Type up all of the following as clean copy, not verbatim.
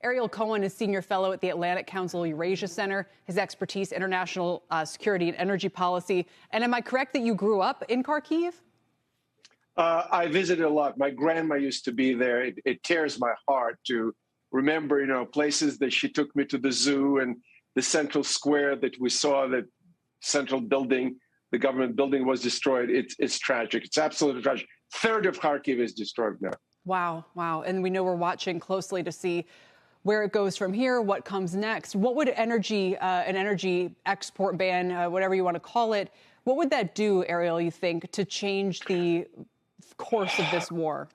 Ariel Cohen is senior fellow at the Atlantic Council Eurasia Center. His expertise, international security and energy policy. And am I correct that you grew up in Kharkiv? I visited a lot. My grandma used to be there. It tears my heart to remember, places that she took me to the zoo and the central square that we saw, that central building, the government building was destroyed. It's tragic. It's absolutely tragic. Third of Kharkiv is destroyed now. Wow, wow. And we know we're watching closely to see where it goes from here, what comes next. What would an energy export ban, whatever you want to call it, what would that do, Ariel, you think, to change the course of this war?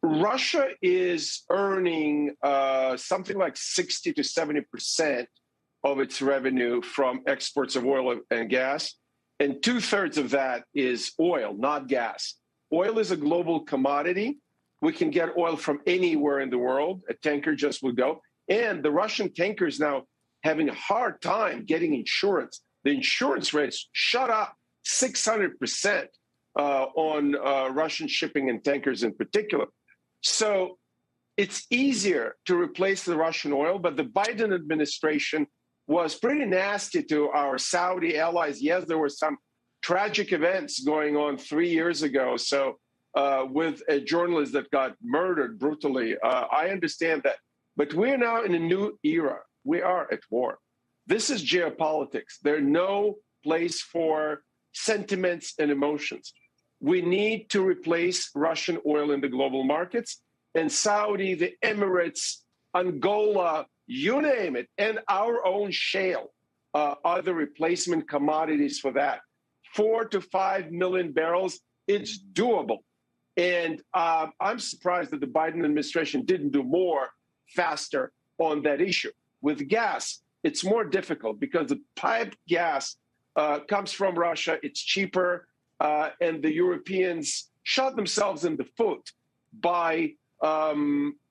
Russia is earning something like 60 to 70% of its revenue from exports of oil and gas. And 2/3 of that is oil, not gas. Oil is a global commodity. We can get oil from anywhere in the world. A tanker just would go. And the Russian tankers now having a hard time getting insurance. The insurance rates shot up 600% on Russian shipping and tankers in particular. So it's easier to replace the Russian oil, but the Biden administration was pretty nasty to our Saudi allies. Yes, there were some tragic events going on 3 years ago. So with a journalist that got murdered brutally, I understand that. But we're now in a new era. We are at war. This is geopolitics. There's no place for sentiments and emotions. We need to replace Russian oil in the global markets, and Saudi, the Emirates, Angola, you name it, and our own shale are the replacement commodities for that. 4 to 5 million barrels, it's doable. And I'm surprised that the Biden administration didn't do more faster on that issue. With gas, it's more difficult because the piped gas comes from Russia. It's cheaper. And the Europeans shot themselves in the foot by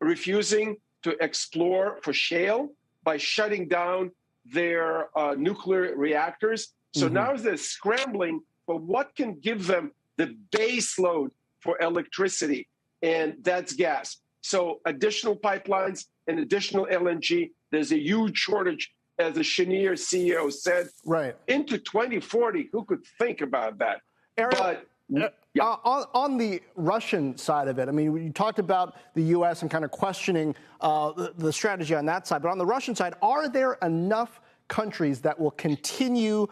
refusing to explore for shale, by shutting down their nuclear reactors. So now they're scrambling for what can give them the base load for electricity, and that's gas. So additional pipelines and additional LNG. There's a huge shortage, as the Cheniere CEO said. Right. Into 2040, who could think about that? Ariel, on the Russian side of it, I mean, you talked about the U.S. and kind of questioning the strategy on that side. But on the Russian side, are there enough countries that will continue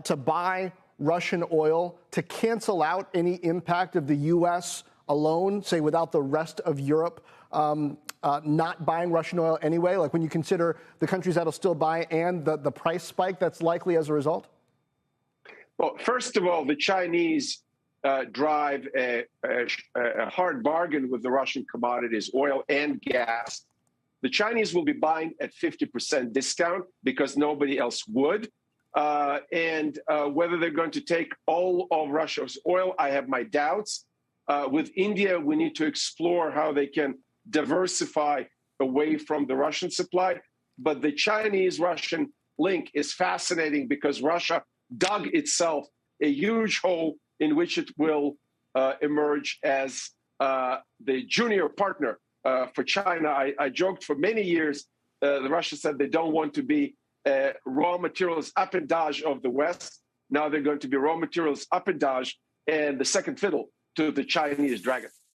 to buy Russian oil to cancel out any impact of the U.S. alone, say, without the rest of Europe not buying Russian oil anyway? Like when you consider the countries that'll still buy and the price spike that's likely as a result? Well, first of all, the Chinese drive a hard bargain with the Russian commodities, oil and gas. The Chinese will be buying at 50% discount because nobody else would. And whether they're going to take all of Russia's oil, I have my doubts. With India, we need to explore how they can diversify away from the Russian supply. But the Chinese-Russian link is fascinating because Russia dug itself a huge hole in which it will emerge as the junior partner for China. I joked for many years, the Russians said they don't want to be raw materials appendage of the West. Now they're going to be raw materials appendage and the second fiddle to the Chinese dragon.